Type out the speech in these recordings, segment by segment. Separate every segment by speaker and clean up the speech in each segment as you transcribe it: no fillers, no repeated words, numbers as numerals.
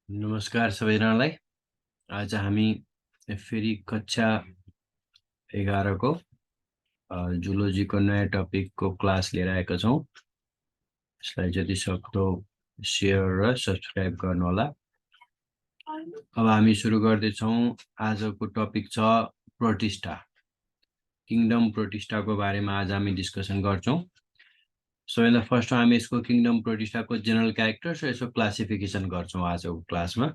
Speaker 1: नमस्कार सबैजनालाई। आज हामी फेरि कक्षा 11 को जुलोजी को नयाँ टपिक को क्लास लिएर आएका छौं। यसलाई जति सक्दो शेयर र सब्स्क्राइब गर्नु होला। अब हामी सुरु गर्दै छौं। आजको टपिक छ प्रोटिस्टा। किंगडम प्रोटिस्टा को बारेमा आज हामी डिस्कसन गर्छौं। सबैभन्दा फर्स्ट हामी यसको किंगडम प्रोटिस्टा को जनरल क्यारेक्टर्स र यसको क्लासिफिकेसन गर्छौं आजको क्लासमा।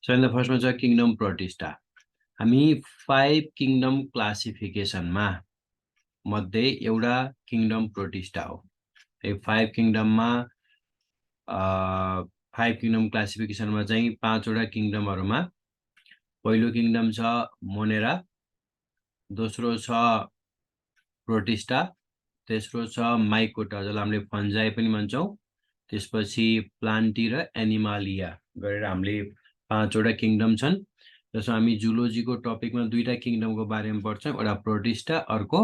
Speaker 1: सबैभन्दा फर्स्टमा छ किंगडम प्रोटिस्टा। हामी 5 किंगडम क्लासिफिकेसनमा मध्ये एउटा किंगडम प्रोटिस्टा हो। यो 5 किंगडममा 5 किंगडम क्लासिफिकेसनमा चाहिँ 5 वटा किंगडमहरुमा पहिलो किंगडम छ मोनेरा, दोस्रो छ प्रोटिस्टा, तेस्रो छ माइकोटा जसलाई हामीले फन्जाई पनि भन्छौं, त्यसपछि प्लान्टी र एनिमालिया गरेर हामीले 5 वटा किंगडम छन्। जसमा हामी जुलोजी को टपिकमा दुईटा किंगडम को बारेमा पढ्छौं, एउटा प्रोटिस्टा अर्को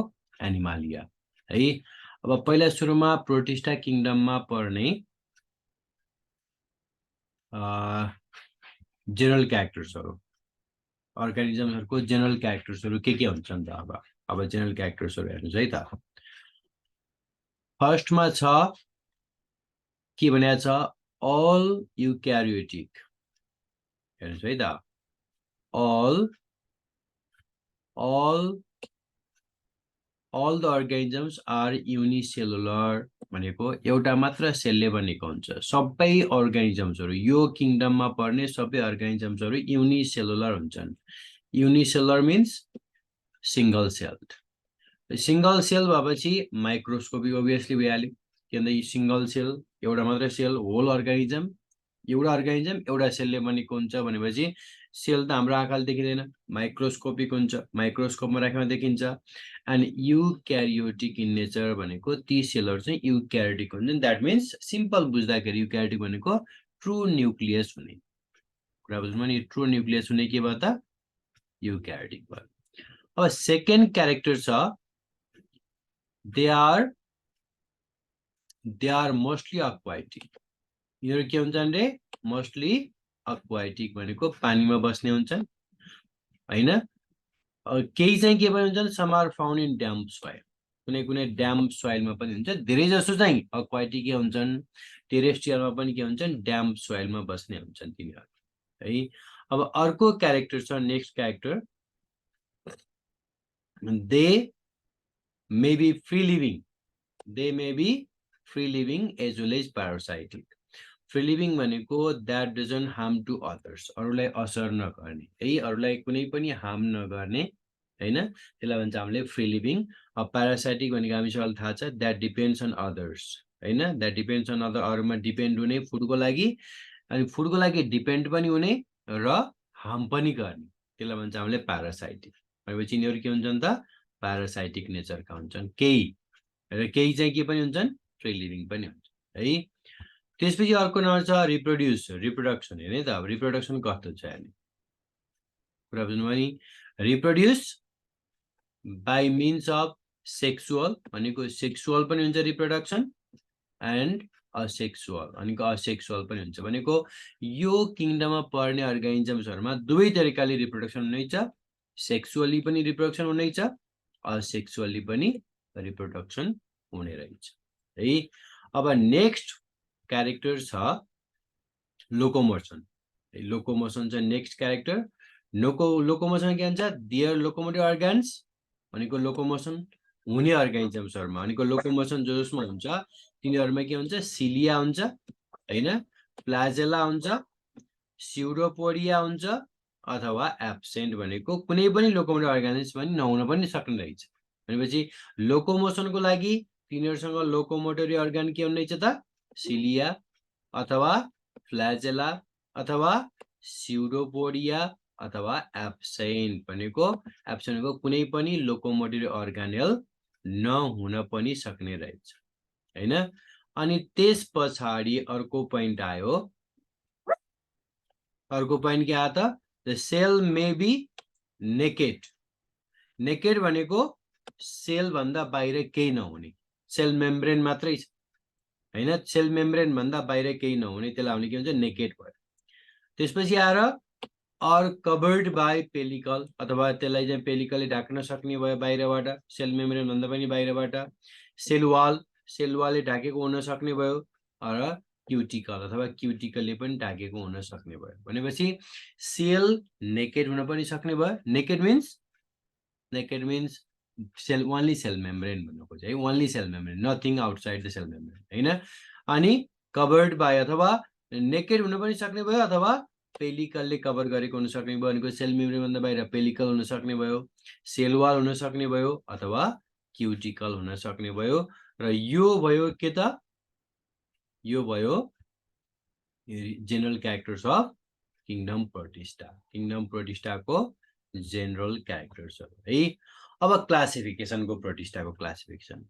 Speaker 1: एनिमालिया है। अब पहिला सुरुमा प्रोटिस्टा किंगडममा पर्ने जनरल क्यारेक्टर्सहरु, अर्गानिजमहरुको जनरल क्यारेक्टर्सहरु के हुन्छन् त। अब जनरल क्यारेक्टर्सहरु हेर्नुस् है त। फर्स्टमा छ के भनेको छ अल युक्यारियोटिक। हेर्नुस् है त। all the organisms are unicellular भनेको एउटा मात्र सेलले बनेको हुन्छ। सबै अर्गानिजम्सहरु यो किंगडममा पर्ने सबै अर्गानिजम्सहरु युनिसेलुलर हुन्छन्। Unicellular means single celled. Single cell भएपछि माइक्रोस्कोपिक ओभियसली भइहाल्यो, किनभने सिंगल सेल एउटा मात्र सेल, होल अर्गानिजम एउटा अर्गानिजम एउटा सेलले बनेको हुन्छ भनेपछि सेल त हाम्रो आँखाले देखिदैन, माइक्रोस्कोपिक हुन्छ, माइक्रोस्कोपमा राखेमा देखिन्छ। एन्ड युक्यारियोटिक इन नेचर भनेको ती सेलहरु चाहिँ युक्यारियोटिक हुन्छन्। दैट मीन्स सिम्पल बुझ्दाखेरि युक्यारियोटिक भनेको ट्रू न्यूक्लियस हुने कुरा बुझ्नु नि। ट्रू न्यूक्लियस हुने के भयो त युक्यारियोटिक भयो। अब सेकेन्ड क्यारेक्टर छ दे आर मोस्टली अक्वाटिक। यिनीहरु के हुन्छन् रे मोस्टली अक्वाटिक भनेको पानीमा बस्ने हुन्छन् हैन। केही चाहिँ के पनि हुन्छन् some are found in damp soil, कुनै कुनै ड्याम्प सोइलमा पनि हुन्छ। धेरै जसो चाहिँ अक्वाटिक हुन्छन्, टेरेस्ट्रियलमा पनि के हुन्छन् ड्याम्प सोइलमा बस्ने हुन्छन् तिनीहरु है। अब अर्को क्यारेक्टर छ next character they may be free living. They may be free living as well as parasitic. Free living भनेको that doesn't harm to others, अरूलाई असर नगर्ने है, अरूलाई कुनै पनि हार्म नगर्ने हैन, त्यसलाई भन्छ हामीले फ्री लिभिङ। प्यारासाइटिक भनेको हामी सबैलाई थाहा छ दैट डिपेन्ड्स अन अदर्स हैन, दैट डिपेन्ड्स अन अदर, अरूमा डिपेन्ड हुने फुडको लागि, अनि फुडको लागि डिपेन्ड पनि हुने र हार्म पनि गर्ने, त्यसलाई भन्छ हामीले प्यारासाइटिक। भनेपछि यिनीहरु के हुन्छन् त प्यारासाइटिक नेचरका हुन्छन्। केही र केही चाहिँ के पनि हुन्छन् फ्री लिभिङ पनि हुन्छ है। त्यसपछि अर्को नम्बर छ रिप्रोडक्सन हैन त। अब रिप्रोडक्सन कस्तो छ हेर्नु कुरा बुझ्नु नि। Reproduce by means of sexual भनेको सेक्सुअल पनि हुन्छ रिप्रोडक्सन, एन्ड असेक्सुअल भनेको असेक्सुअल पनि हुन्छ। भनेको यो किंगडममा पर्ने अर्गानिजम्सहरुमा दुवै तरिकाले रिप्रोडक्सन हुनेछ, सेक्सुअली पनि रिप्रोडक्सन हुनेछ, असेक्सुअली पनि रिप्रोडक्सन हुने रहेछ है। अब नेक्स्ट क्यारेक्टर छ लोकोमोसन। लोकोमोसन छ नेक्स्ट क्यारेक्टर। लोकोमोसन के भन्छ देयर लोकोमोटिभ अर्गन्स भनेको लोकोमोसन हुने अर्गानिजम्सहरुमा भनेको लोकोमोसन जसमा हुन्छ तिनीहरुमा के हुन्छ सिलिया हुन्छ हैन, प्लाजेला हुन्छ, स्युडोपोडिया हुन्छ अथवा एब्सेन्ट भनेको कुनै पनि लोकोमोटिभ अर्गन्स पनि नहुन पनि सक्ने रहेछ। भनेपछि लोकोमोसनको लागि तिनीहरुसँग लोकोमोटरी अर्गन के हुनेछ त सिलिया अथवा फ्ल्याजेला अथवा स्युडोपोडिया अथवा एब्सेन्ट भनेको कुनै पनि लोकोमोटरी अर्गानेल नहुन पनि सक्ने रहेछ हैन। अनि त्यसपछि अर्को पोइन्ट आयो। अर्को पोइन्ट के आयो त the cell may be naked. Naked भनेको सेल भन्दा बाहिर केही नहुने, सेल मेम्ब्रेन मात्रै छ हैन, सेल मेम्ब्रेन भन्दा बाहिर केही नहुने, त्यसलाई हामीले के भन्छ नेकेड भयो। त्यसपछि आएर आर कभर्ड बाई पेलिकल अथवा त्यसलाई चाहिँ पेलिकलले ढाक्न सक्ने भयो बाहिरबाट, सेल मेम्ब्रेन भन्दा पनि बाहिरबाट, सेल वालले ढाकेको हुन सक्ने भयो र क्युटिकल अथवा क्युटिकलले पनि ढाकेको हुन सक्ने भयो। भनेपछि सेल नेकेड हुन पनि सक्ने भयो। Naked means cell only cell membrane भन्नु खोज्यो है, only cell membrane, nothing outside the cell membrane हैन। अनि कभर्ड बाई अथवा नेकेड हुन पनि सक्ने भयो अथवा पेलिकलले कभर गरेको हुन सक्ने भयो। भनेको सेल मेम्ब्रेन भन्दा बाहिर पेलिकल हुन सक्ने भयो, सेल वाल हुन सक्ने भयो अथवा क्युटिकल हुन सक्ने भयो। र यो भयो के त, यो भयो general characters of kingdom Protista, kingdom प्रोटिस्टाको जेनरल क्यारेक्टर्सहरु है। अब क्लासिफिकेसनको प्रोटिस्टाको क्लासिफिकेसन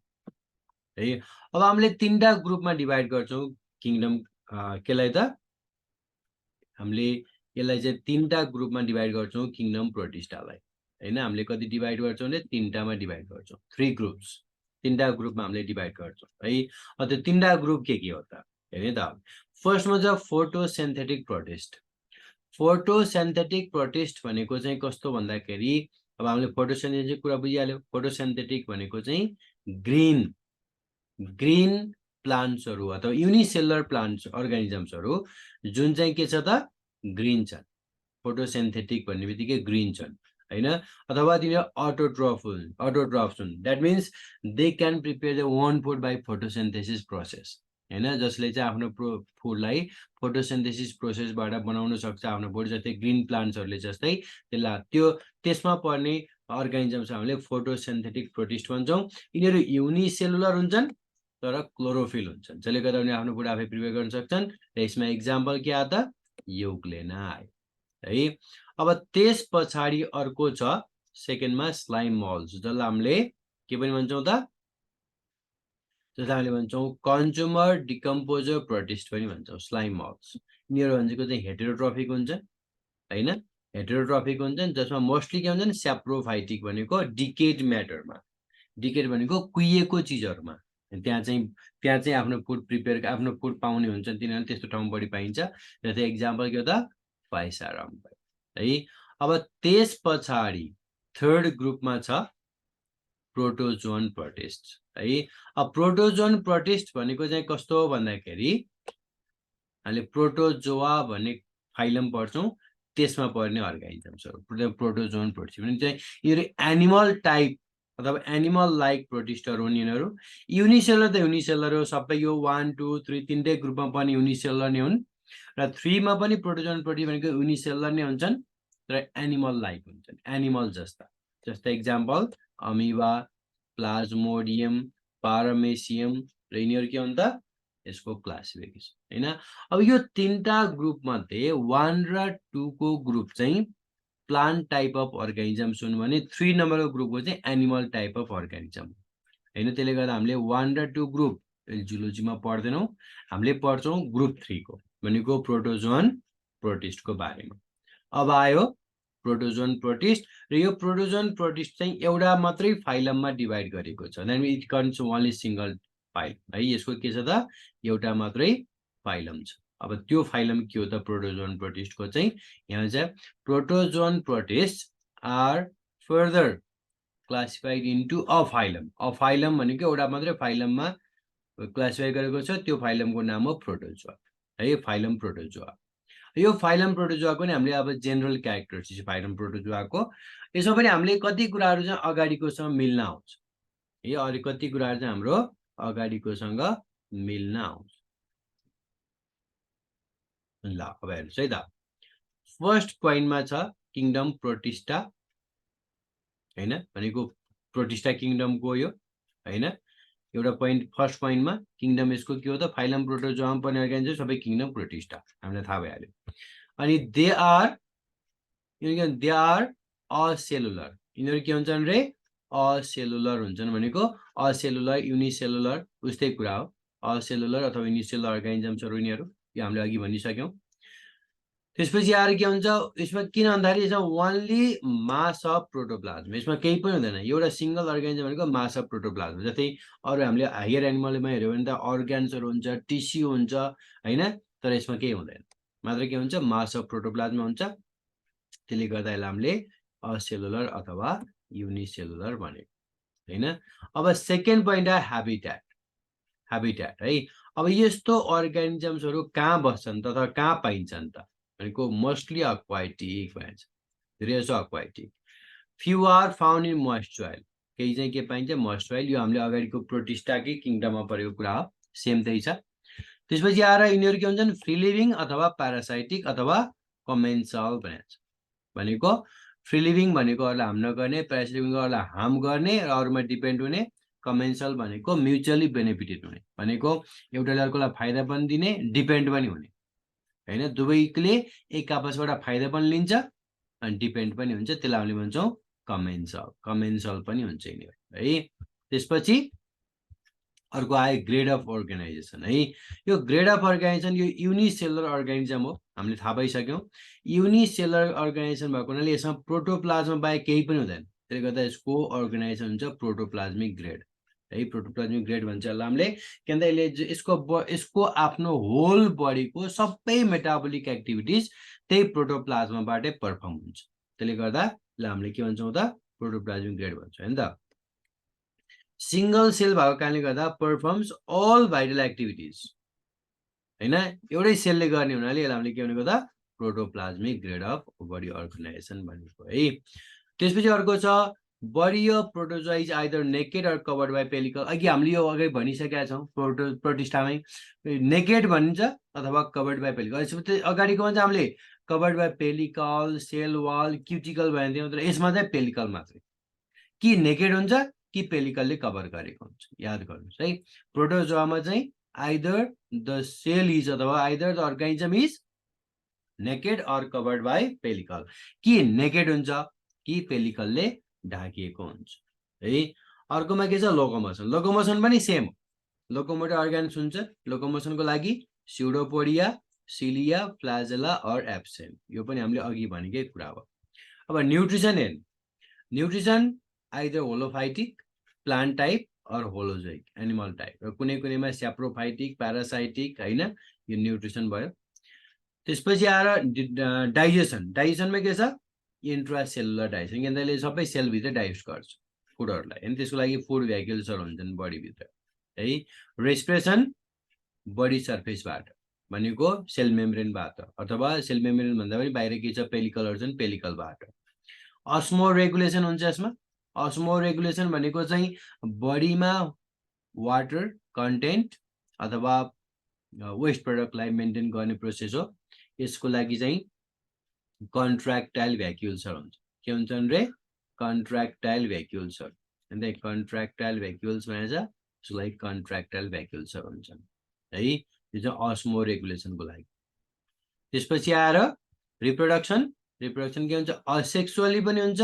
Speaker 1: है। अब हामीले तीनटा ग्रुपमा डिभाइड गर्छौं किङडम केलाई त, हामीले यसलाई चाहिँ तीनटा ग्रुपमा डिभाइड गर्छौं किङडम प्रोटिस्टालाई हैन। हामीले कति डिभाइड गर्छौं भने तीनटामा डिभाइड गर्छौं, 3 ग्रुप्स, तीनटा ग्रुपमा हामीले डिभाइड गर्छौं है। अब त्यो तीनटा ग्रुप के हो त हेर्ने त। फर्स्टमा छ फोटोसिन्थेटिक प्रोटिस्ट। फोटोसिन्थेटिक प्रोटिस्ट भनेको चाहिँ कस्तो भन्दाखेरि, अब हामीले फोटोसिन्थेटिक कुरा बुझिहाल्यो। फोटोसिन्थेटिक भनेको चाहिँ ग्रीन प्लान्ट्सहरु अथवा युनिसेलुलर प्लान्ट्स अर्गानिजम्सहरु जुन चाहिँ के छ त, ग्रीन छन्। फोटोसिन्थेटिक भन्ने बित्तिकै ग्रीन छन् हैन। अथवा तिनीहरु अटोट्रफ्स हुन्। That means they can prepare the own food by photosynthesis process हैन। जसले चाहिँ आफ्नो फुडलाई फोटोसिन्थेसिस प्रोसेसबाट बनाउन सक्छ आफ्नो बडी। जस्तै ग्रीन प्लान्ट्सहरुले जस्तै त्यसलाई त्यो त्यसमा पर्ने अर्गानिजम्स हामीले फोटोसिन्थेटिक प्रोटिस्ट भन्छौं। यिनीहरु युनिसेलुलर हुन्छन् तर क्लोरोफिल हुन्छन्, जसले गर्दा उनीहरु आफ्नो फुड आफै प्रिपेयर गर्न सक्छन्। र यसमा एक्जाम्पल के आयो त, युक्लेना आयो है। अब त्यस पछाडी अर्को छ सेकेन्डमा स्लाइम मल्स, जसलाई हामीले के पनि भन्छौं त, जसलाई हामीले भन्छौं कन्ज्युमर डिकम्पोजर प्रोटिस्ट पनि भन्छौं, स्लाइम मल्स। यिनीहरु भनेको चाहिँ हेटेरोट्रोफिक हुन्छन् हैन, हेटेरोट्रोफिक हुन्छन्, जसमा मोस्टली के हुन्छन् स्याप्रोफाइटिक भनेको डिकेड म्याटरमा, डिकेड भनेको कुहिएको चिजहरुमा, त्यहाँ चाहिँ आफ्नो फुड प्रिपेयर आफ्नो फुड पाउने हुन्छन् तिनीहरु, त्यस्तो ठाउँ बढी पाइन्छ। जस्तै एक्जाम्पल के हो त, फाइसारम है। अब त्यस पछाडी थर्ड ग्रुपमा छ प्रोटोजोन प्रोटिस्ट है। अब प्रोटोजोन प्रोटिस्ट भनेको चाहिँ कस्तो हो भन्दाखेरि, हामीले प्रोटोजोआ भन्ने फाइलम पढ्छौं, त्यसमा पर्ने अर्गानिजम्सहरु प्रोटोजोन प्रोटिस्ट भने चाहिँ यिनीहरु एनिमल टाइप अथवा एनिमल लाइक प्रोटिस्टहरु हुन्। यिनीहरु युनिसेलुलर त युनिसेलुलर हो सबै, यो 1 2 3 तीनटै ग्रुपमा पनि युनिसेलुलर नै हुन्। र 3 मा पनि प्रोटोजोन प्रोटिस्ट भनेको युनिसेलुलर नै हुन्छन् तर एनिमल लाइक हुन्छन्, एनिमल जस्ता। जस्तै एक्जाम्पल अमिबा, प्लाज्मोडियम, पारामेसियम र यिनीहरु के हुन् त, यसको क्लासिफिकेसन हैन। अब यो तीनटा ग्रुप मध्ये 1 र 2 को ग्रुप चाहिँ प्लान्ट टाइप अफ अर्गानिजम्स हुन् भने 3 नम्बरको ग्रुपको चाहिँ एनिमल टाइप अफ अर्गानिजम हैन। त्यसले गर्दा हामीले 1 र 2 ग्रुप जुलोजीमा पढ्दैनौं, हामीले पढ्छौं ग्रुप 3 को भनेको प्रोटोजोन प्रोटिस्टको बारेमा। अब आयो प्रोटोजोन प्रोटिस्ट, र यो प्रोटोजोन प्रोटिस्ट चाहिँ एउटा मात्रै फाइलममा डिभाइड गरेको छ। Then it cons only single phylum है। यसको के छ त, एउटा मात्रै फाइलम छ। अब त्यो फाइलम के हो त प्रोटोजोन प्रोटिस्टको चाहिँ, यहाँ चाहिँ protozoan protist are further classified into a phylum. A phylum भनेको एउटा मात्रै फाइलममा क्लासिफाई गरेको छ, त्यो फाइलमको नाम हो प्रोटोजोआ है, फाइलम प्रोटोजोआ। यो फाइलम प्रोटोजोआको नि हामीले अब जेनरल क्यारेक्टर्स छ फाइलम प्रोटोजोआको। यसमा पनि हामीले कति कुराहरु चाहिँ अगाडिकोसँग मिल्न आउँछ है, अनि कति कुराहरु चाहिँ हाम्रो अगाडिकोसँग मिल्न आउँछ। ल अब हेर्नुस् है त, फर्स्ट पोइन्टमा छ किङडम प्रोटिस्टा हैन, भनेको प्रोटिस्टा किङडमको यो हैन। एउटा पोइन्ट फर्स्ट पोइन्टमा किङडम यसको के हो त, फाइलम प्रोटोजोआमा पर्ने अर्गानिजम सबै किङडम प्रोटिस्टा हामीलाई थाहा भइहाल्यो। अनि दे आर असेलुलर, यिनीहरु के हुन्छन् रे, असेलुलर हुन्छन्। भनेको असेलुलर युनिसेलुलर उस्तै कुरा हो, असेलुलर अथवा युनिसेलुलर अर्गानिजम्सहरु यिनीहरु, यो हामीले अघि भनिसक्यौं। त्यसपछि आएर के हुन्छ, यसमा किन भन्दाखेरि यसमा ओन्ली मास अफ प्रोटोप्लाज्म, यसमा केही पनि हुँदैन, एउटा सिंगल अर्गानिजम भनेको मास अफ प्रोटोप्लाज्म। जस्तै अरु हामीले हायर एनिमलमा हेर्यो भने त अर्गान्सहरु हुन्छ, टिस्यु हुन्छ हैन, तर यसमा केही हुँदैन। मात्र के हुन्छ मास अफ प्रोटोप्लाज्म हुन्छ त्यसले गर्दा यसलाई हामीले असेलुलर अथवा युनिसेलुलर भनेको हैन अब सेकेन्ड पोइन्ट आ ह्याबिट्याट है अब यस्तो अर्गानिजम्सहरु कहाँ बस्छन् त अथवा कहाँ पाइन्छन् त भनेको मोस्टली अक्वाटिक भन्छ धेरै जसो aquatic few are found in moist soil केही चाहिँ के पाइन्छ मोइस्ट सोइल यो हामीले अगाडिको प्रोटिस्टाकै किङडममा परेको कुरा हो सेम त्यही छ त्यसपछि आएर यिनीहरु के हुन्छन् फ्री लिभिङ अथवा प्यारासाइटिक अथवा कमेन्सल भन्छ भनेको फ्री लिभिङ भनेकोहरुलाई हार्म नगर्ने प्यारासाइटिक भनेकोहरुलाई हार्म गर्ने र अरूमा डिपेन्ड हुने कमेन्सल भनेको म्युचुअली बेनिफिटेड हुने भनेको एउटाले अर्कोलाई फाइदा पनि दिने डिपेन्ड पनि हुने हैन दुवैले एक आपसबाट फाइदा पनि लिन्छ अनि डिपेन्ड पनि हुन्छ त्यसलाई हामीले भन्छौं कमेन्सल पनि हुन्छ यिनीहरु है त्यसपछि अर्को आयो ग्रेड अफ अर्गनाइजेसन है यो ग्रेड अफ अर्गनाइजेसन यो युनिसेलुलर अर्गानिजम हो हामीले थाहा पाइसक्यौं युनिसेलुलर अर्गनाइजेसन भएको हुनाले यसमा प्रोटोप्लाज्म बाहेक केही पनि हुँदैन त्यसले गर्दा यसको अर्गनाइजेसन हुन्छ प्रोटोप्लाज्मिक ग्रेड है प्रोटोप्लाज्मिक ग्रेड भन्छ यसलाई हामीले किनभने यसले यसको आफ्नो होल बडीको सबै मेटाबोलिक एक्टिभिटिज त्यही प्रोटोप्लाज्मबाटै परफर्म हुन्छ त्यसले गर्दा यसलाई हामीले के भन्छौं त प्रोटोप्लाज्मिक ग्रेड भन्छौं हैन त सिंगल सेल भएको कारणले गर्दा परफर्म्स अल भाइटल एक्टिभिटिज हैन एउटै सेलले गर्ने हुनाले यसलाई हामीले के भनेको त protoplasmic grade of body organisation भनेको है त्यसपछि अर्को छ body of protozoa is either naked or covered by pellicle अघि हामीले यो अगाडि भनिसकेका छौं प्रोटिस्टामै नेकेड भनिन्छ अथवा कभर्ड बाइ पेलिकल यसपछि अगाडिकोमा चाहिँ हामीले covered by pellicle cell wall cuticle भन्थ्यौं तर यसमा चाहिँ पेलिकल मात्रै कि नेकेड हुन्छ कि पेलिकलले कभर गरेको हुन्छ याद गर्नुस् है प्रोटोजोआमा चाहिँ आइदर द सेल इज अथवा either the organism is naked or covered by pellicle कि नेकेड हुन्छ कि पेलिकलले ढाकिएको हुन्छ है अर्कोमा के छ लोकोमोसन पनि सेम लोकोमोटर अर्गान्स हुन्छ लोकोमोसनको लागि स्युडोपोडिया सिलिया फ्लाजेला अर एब्सेन्ट यो पनि हामीले अघि भनेकै कुरा हो अब न्यूट्रिसन हेर्नु nutrition either holophytic plant type or holozoic animal type र कुनै कुनैमा स्याप्रोफाइटिक प्यारासाइटिक हैन यो न्यूट्रिसन भयो त्यसपछि आएर डाइजेसनमा के छ इन्ट्रासेलुलर डाइजेसन किनभने सबै सेल भित्र डाइजेस्ट गर्छ फुडहरुलाई हैन त्यसको लागि फुड भेहिकल्सहरु हुन्छन् बडी भित्र है रेस्पिरेसन बडी सर्फेसबाट भनेको सेल मेम्ब्रेनबाट अथवा सेल मेम्ब्रेन भन्दा पनि बाहिर के छ पेलिकलहरु छन् पेलिकलबाट अस्मो रेगुलेसन हुन्छ यसमा अस्मो रेगुलेसन भनेको चाहिँ बडीमा वाटर कन्टेन्ट अथवा वेस्ट प्रोडक्टलाई मेन्टेन गर्ने प्रोसेस हो यसको लागि चाहिँ कन्ट्र्याक्टाइल भ्याक्युल्सहरु हुन्छ के हुन्छन् रे कन्ट्र्याक्टाइल भ्याक्युल्सहरु हैन कन्ट्र्याक्टाइल भ्याक्युल्स भनेको छ यसको लागि कन्ट्र्याक्टाइल भ्याक्युल्सहरु हुन्छन् है यो चाहिँ अस्मो रेगुलेसनको लागि त्यसपछि आएर रिप्रोडक्सन के हुन्छ असेक्सुअली पनि हुन्छ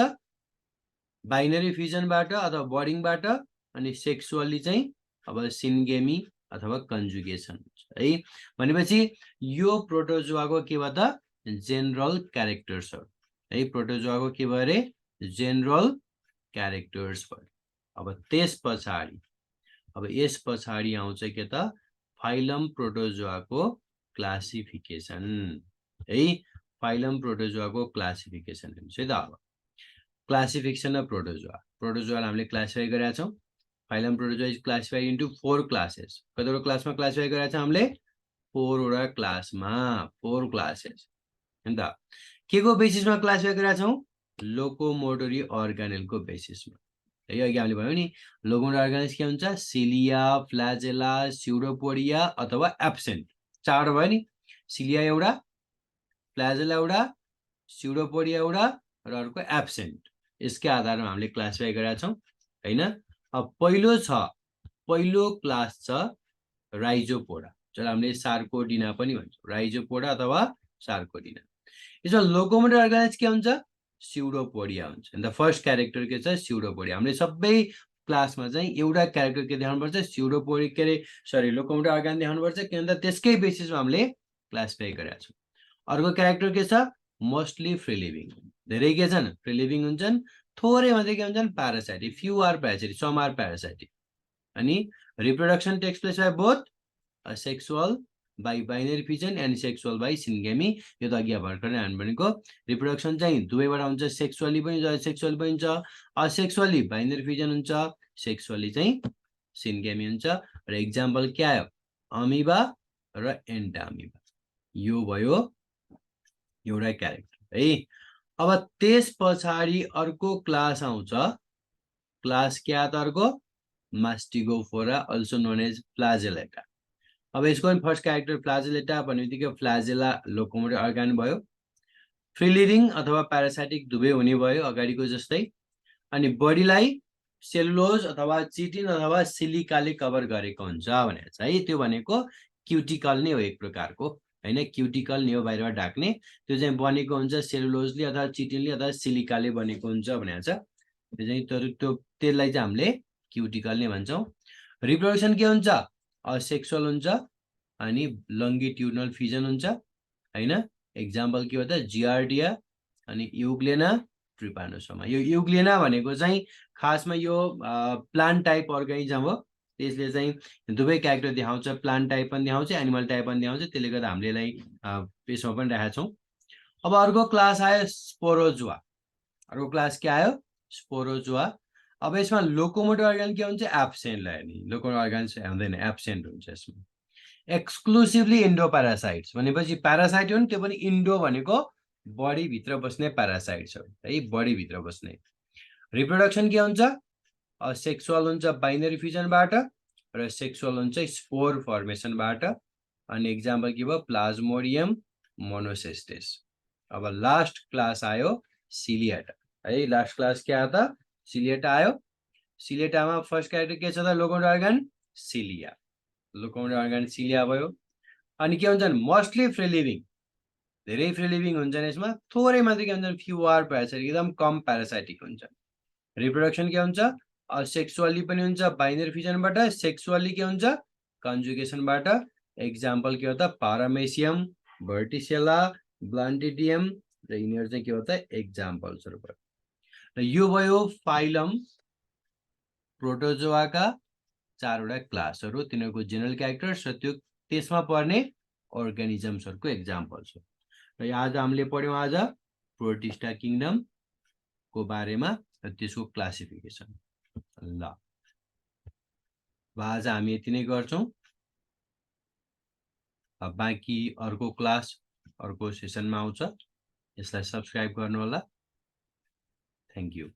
Speaker 1: बाइनरी फ्युजनबाट अथवा बर्डिङबाट अनि सेक्सुअली चाहिँ अब सिन्गेमी अथवा कन्जुगेसन हुन्छ है भनेपछि यो प्रोटोजोआको के भयो त जेनरल क्यारेक्टर्स हो है प्रोटोजोआको के भयो रे जेनरल क्यारेक्टर्स भयो अब यस पछाडी आउँछ के त फाइलम प्रोटोजोआको क्लासिफिकेसन है फाइलम प्रोटोजोआको क्लासिफिकेसन हेर्नुस् है त अब क्लासिफिकेसन अफ प्रोटोजोआलाई हामीले क्लासिफाई गरेका छौं phylum protozoa is classified into 4 classes कतिवटा क्लासमा क्लासिफाई गरेका छौं हामीले 4 वटा क्लासमा 4 क्लासेस हैन त केको बेसिसमा क्लासिफाई गरेका छौं लोकोमोटरी अर्गानेलको बेसिसमा है अघि हामीले भन्यौ नि लोकोमोटरी अर्गानेल्स के हुन्छ सिलिया फ्लाजेला स्युडोपोडिया अथवा एब्सेन्ट चारवटा भयो नि सिलिया एउटा फ्लाजेला एउटा स्युडोपोडिया एउटा र अर्को एब्सेन्ट यसकै आधारमा हामीले क्लासिफाई गरेका छौं हैन अब पहिलो क्लास छ राइजोपोडा जसलाई हामीले सार्कोडिना पनि भन्छौं राइजोपोडा अथवा सार्कोडिना यसमा लोकोमोटर अर्गानेल्स के हुन्छ स्युडोपोडिया हुन्छ द फर्स्ट क्यारेक्टर के छ स्युडोपोडिया हामीले सबै क्लासमा चाहिँ एउटा क्यारेक्टर के देखाउनु पर्छ स्युडोपोडिया के रे सरी लोकोमोटर अर्गान देखाउनु पर्छ किनभने त्यसकै बेसिसमा हामीले क्लासिफाई गरेका छौं अर्को क्यारेक्टर के छ मोस्टली फ्री लिभिङ धेरै के छन् फ्री लिभिङ हुन्छन् थोरै मात्रै के हुन्छन् parasitic few are parasitic some are parasitic अनि reproduction takes place by both asexual by binary fission and sexual by syngamy. यो त अघि भर्खरै हामी भनेको रिप्रोडक्सन चाहिँ दुवैबाट हुन्छ, सेक्सुअली पनि हुन्छ, असेक्सुअली बाइनरी फिजन हुन्छ, सेक्सुअली चाहिँ सिन्गेमी हुन्छ। र इक्जाम्पल के आयो? अमिबा र एन्टामिबा। यो भयो एउटा क्यारेक्टर है। अब त्यस पछाडि अर्को क्लास आउँछ, क्लास क्या त अर्को? Mastigophora, also known as Flagellata. अब यसको पनि फर्स्ट क्यारेक्टर फ्लाजेलेटा भनेबित्तिकै फ्लाजेला लोकोमोटर अर्गान भयो। फ्री लिभिङ अथवा प्यारासाइटिक दुवै हुने भयो अगाडिको जस्तै। अनि बडीलाई सेलुलोज अथवा चिटिन अथवा सिलिकाले कभर गरेको हुन्छ भनेर चाहिँ, त्यो भनेको क्युटिकल नै हो एक प्रकारको हैन, क्युटिकल नै हो बाहिरबाट ढाक्ने। त्यो चाहिँ बनेको हुन्छ सेलुलोजले अथवा चिटिनले अथवा सिलिकाले बनेको हुन्छ भनेर छ। त्यो चाहिँ त्यसलाई चाहिँ हामीले क्युटिकल नै भन्छौँ। रिप्रोडक्सन के हुन्छ? असेक्सुअल हुन्छ अनि लङ्गिट्युडनल फिजन हुन्छ हैन। एक्जाम्पल के हो त? जियार्डिया अनि युग्लेना ट्रिपानोसोमा। यो युग्लेना भनेको चाहिँ खासमा यो प्लान्ट टाइप अर्गानिजम हो। त्यसले चाहिँ दुवै क्यारेक्टर देखाउँछ, प्लान्ट टाइप पनि देखाउँछ, एनिमल टाइप पनि देखाउँछ। त्यसले गर्दा हामीले यसलाई पेसमा पनि राखेका छौँ। अब अर्को क्लास आयो स्पोरोजुआ। अर्को क्लास के आयो? स्पोरोजुआ। अब यसमा लोकोमोटर अर्गान के हुन्छ? एब्सेन्टलाई हेर्ने, लोकोमोटर अर्गान हुँदैन, एब्सेन्ट हुन्छ यसमा। एक्सक्लुसिभली इन्डो प्यारासाइट्स भनेपछि प्यारासाइट हो नि, त्यो पनि इन्डो भनेको बडी भित्र बस्ने प्यारासाइट्स हो है, बडी भित्र बस्ने। रिप्रोडक्सन के हुन्छ? सेक्सुअल हुन्छ बाइनरी फिजनबाट र सेक्सुअल हुन्छ स्पोर फर्मेसनबाट। अनि एक्जाम्पल के भयो? Plasmodium Monocystis. अब लास्ट क्लास आयो सिलिएटा है। लास्ट क्लास क्या आयो त? सिलिएटा आयो। सिलिएटामा फर्स्ट क्यारेक्टर के छ त? Locomotor organ cilia, locomotor organ cilia भयो। अनि के हुन्छन्? मोस्टली फ्री लिभिङ, धेरै फ्री लिभिङ हुन्छन् यसमा, थोरै मात्रै के हुन्छन्? फ्यु आर प्यारासाइटिक, एकदम कम प्यारासाइटिक हुन्छ। रिप्रोडक्सन के हुन्छ? सेक्सुअली पनि हुन्छ बाइनरी फिजनबाट, सेक्सुअली के हुन्छ? कन्जुगेसनबाट। एक्जाम्पल के हो त? पारामेसियम, भर्टिसेला, ब्लान्टिडियम र यिनीहरू चाहिँ के हो त? एक्जाम्पल्सहरू भयो। र यो भयो फाइलम प्रोटोजोआका चारवटा क्लासहरू, तिनीहरूको जेनरल क्यारेक्टर्स र त्यो त्यसमा पर्ने अर्गानिजम्सहरूको एक्जाम्पल्स हो। र आज हामीले पढ्यौँ आज प्रोटिस्टा किङडमको बारेमा र त्यसको क्लासिफिकेसन। ल आज हामी यति नै गर्छौँ। बाँकी अर्को क्लास अर्को सेसनमा आउँछ, यसलाई सब्सक्राइब गर्नु होला। Thank you.